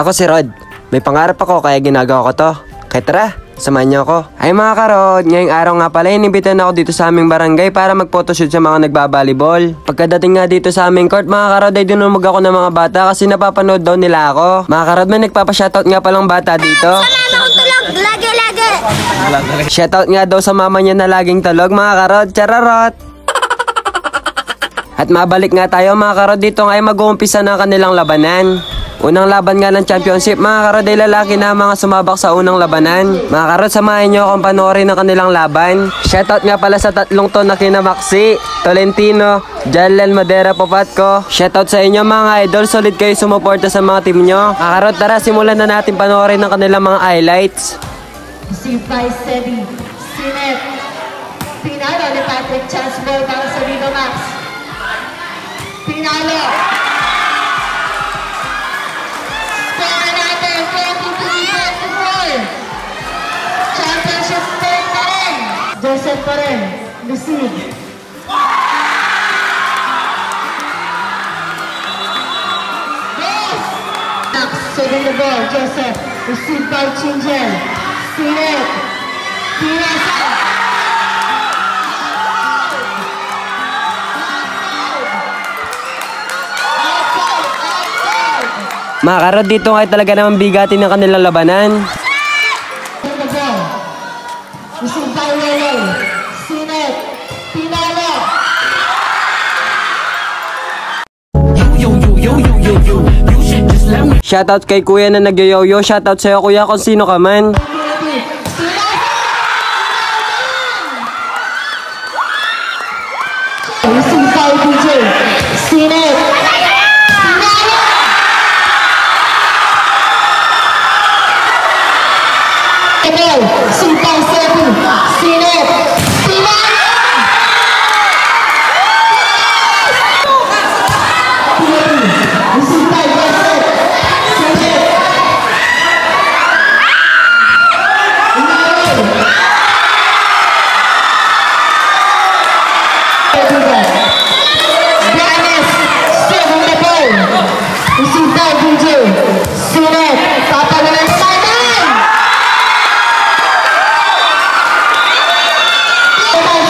Ako si Rod. May pangarap ako kaya ginagawa ko to. Kaya tara, samahan niyo ako. Ay mga karod, ngayong araw nga pala inimbitan ako dito sa aming barangay para mag-photoshoot sa mga nagbabalibol. Pagkadating nga dito sa aming court mga karod ay dinumog ako ng mga bata kasi napapanood daw nila ako. Mga karod, may nagpapa-shoutout nga palang bata dito. Sa mama kong tulog, lagi-lagi. Shoutout nga daw sa mama niya na laging tulog mga karod, chararot. At mabalik nga tayo mga karod, dito nga ay mag-uumpisa ng kanilang labanan. Unang laban nga ng championship mga karod ay lalaki na mga sumabak sa unang labanan. Mga karod, samahin nyo akong panoorin ng kanilang laban. Shoutout nga pala sa tatlong to na kina Maxi, Tolentino, Jalel Madera Popatko. Shoutout sa inyo mga idol, solid kayo sumuporta sa mga team nyo. Mga karod, tara simulan na natin panoorin ng kanilang mga highlights. Received by Sebi, Sinet, Pinalo ni Patrick, chance ball para sa Viva Max. Pinalo. Score natin, 23-24. Championship point pa rin. Joseph pa rin, receive. Yes! Max, serving the ball, Joseph, received by Chinjel. Sinet, Pinasa. Mga karod, dito nga ay talaga naman bigatin ng kanilang labanan. Received by Lele, Sinet, Pinalo. Shoutout kay kuya na nagyoyoyo. Shoutout sa'yo kuya kung sino ka man. Received by DJ, Sinet, Pinalo. Received by Sebi, Sinet, Pinalo. Received by Joseph, Sinet, Brianes, serving the ball. Received by DJ, Sinet, papalunan sa kanan.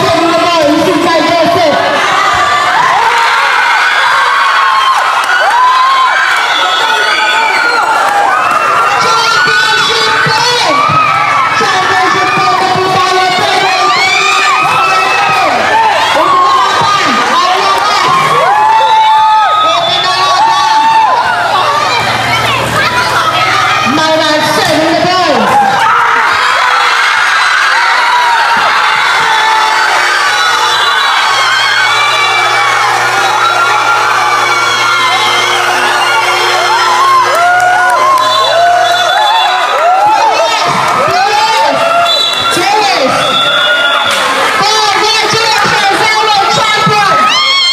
Serving the ball, received by Joseph. Championship point! Championship point na po tayo. Myron serving the ball. Cheers! Congratulations, our champion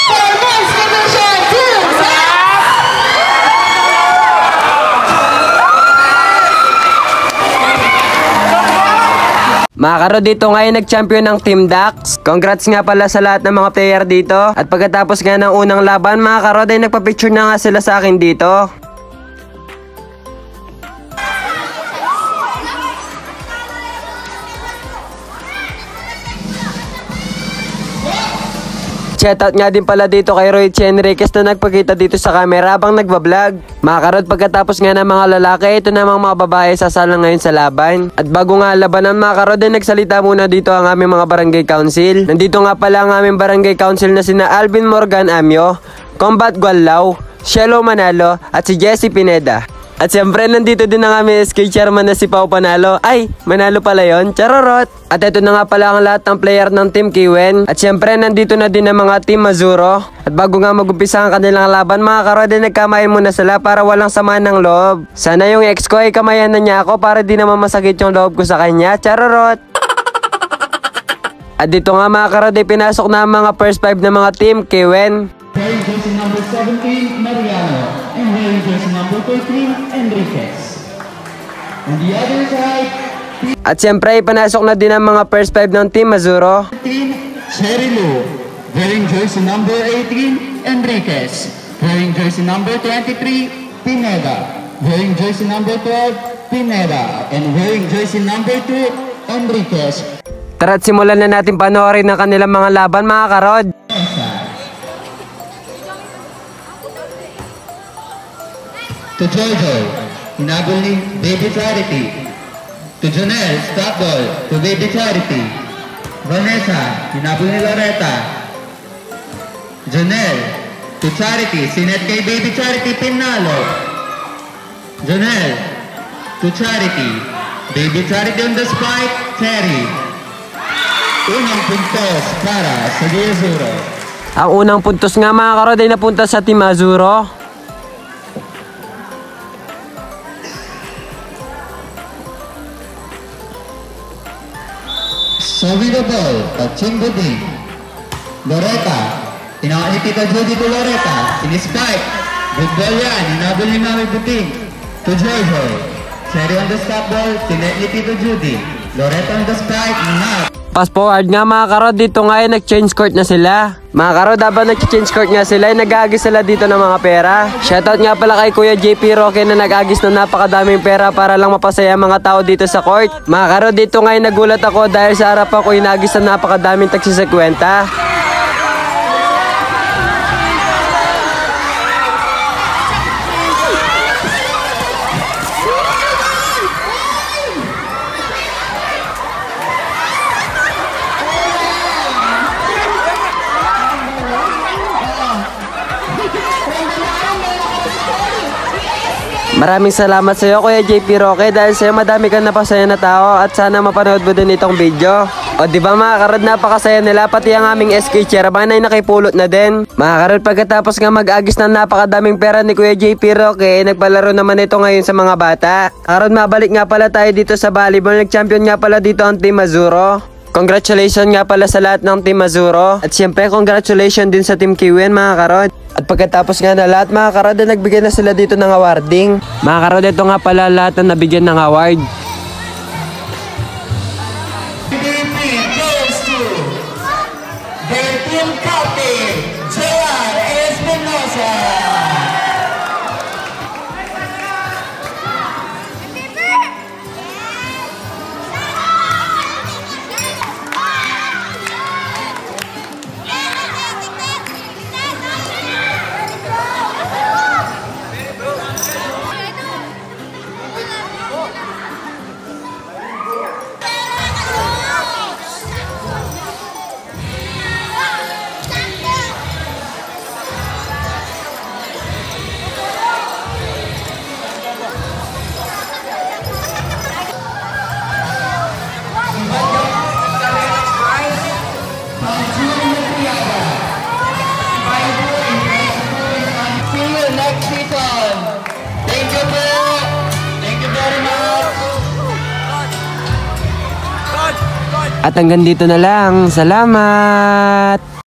for Men's Division 2! Mga karod, dito nga ay nag-champion ng Team Dax. Congrats nga pala sa lahat ng mga player dito. At pagkatapos nga ng unang laban mga karod ay nagpa-picture na nga sila sa akin dito. Shoutout nga din pala dito kay Roy Enriquez na nagpakita dito sa camera habang nagbablog. Mga karod, pagkatapos nga ng mga lalaki, ito namang mga babae sasalang ngayon sa laban. At bago nga labanan mga karod, ay nagsalita muna dito ang aming mga barangay council. Nandito nga pala ang aming barangay council na sina Alvin Morgan Amyo, Combat Gualao, Shelo Manalo at si Jesse Pineda. At siyempre, nandito din ang aming SK chairman na si Pao Panalo. Ay, Manalo pala yon, charorot. At ito na nga pala ang lahat ng player ng Team Kiwen. At siyempre, nandito na din ang mga Team Mazuro. At bago nga mag-umpisa ang kanilang laban, mga karod, nagkamayan muna sila para walang sama ng loob. Sana yung ex ko ay kamayan na niya ako para di naman masakit yung loob ko sa kanya, charorot. At dito nga mga karod, pinasok na ang mga first 5 na mga Team Kiwen. Wearing jersey number 17, Mariano, and wearing jersey number 13, Enriquez. On the other side, At siyempre, ipinasok na din ang mga first 5 ng Team Mazuro. 13, Cherry Lou. Wearing jersey number 18, Enriquez. Wearing jersey number 23, Pineda. wearing jersey number 12, Pineda, and wearing jersey number 2, Enriquez. Tara't simulan na natin panoorin ang kanilang mga laban mga karod. To Jojo, hinabol ni Baby Charity. To Jonel, stop ball to Baby Charity. Vanessa, hinabol ni Loretta. Jonel, to Charity, sinet kay Baby Charity, pinalo. Jonel, to Charity. Baby Charity on the spike, Terry. Unang puntos para sa Azuro. Ang unang puntos nga mga karod ay napunta sa Team Azuro. Sabi the ball, touching Buding. Loretta, tinawag ni Tita Judy to Loretta. Sinispike. Good ball yan, hinabol ni Mami Buding. To Jojo. Cherry on the stop ball, sinet ni Tita Judy. Loretta on the spike, not. Fast forward nga mga karod, dito nga ay nag-change court na sila. Mga karod, habang nag-change court nga sila, ay nag-aagis sila dito ng mga pera. Shoutout nga pala kay Kuya JP Roque na nag-agis ng napakadaming pera para lang mapasaya ang mga tao dito sa court. Mga karod, dito nga ay nagulat ako dahil sa harap ako inagis ng napakadaming taksi sa kwenta. Maraming salamat sa iyo Kuya JP Roque dahil sa iyo madami kang napasaya na tao at sana mapanood mo din itong video. O diba mga karod, napakasaya nila, pati ang aming SK chairman ay nakipulot na din. Mga karod, pagkatapos nga mag-agis ng napakadaming pera ni Kuya JP Roque, nagpalaro naman ito ngayon sa mga bata. Karod, mabalik nga pala tayo dito sa volleyball. Nag-champion nga pala dito ang Team Azuro. Congratulations nga pala sa lahat ng Team Azuro. At siyempre, congratulations din sa Team Kiwin mga karod. At pagkatapos nga na lahat mga karod, nagbigay na sila dito ng awarding. Mga karod, ito nga pala lahat na nabigyan ng award. MVP goes to their team captain, J.R. Espinosa. See you next season. Thank you po. Thank you very much. At hanggang dito na lang. Salamat!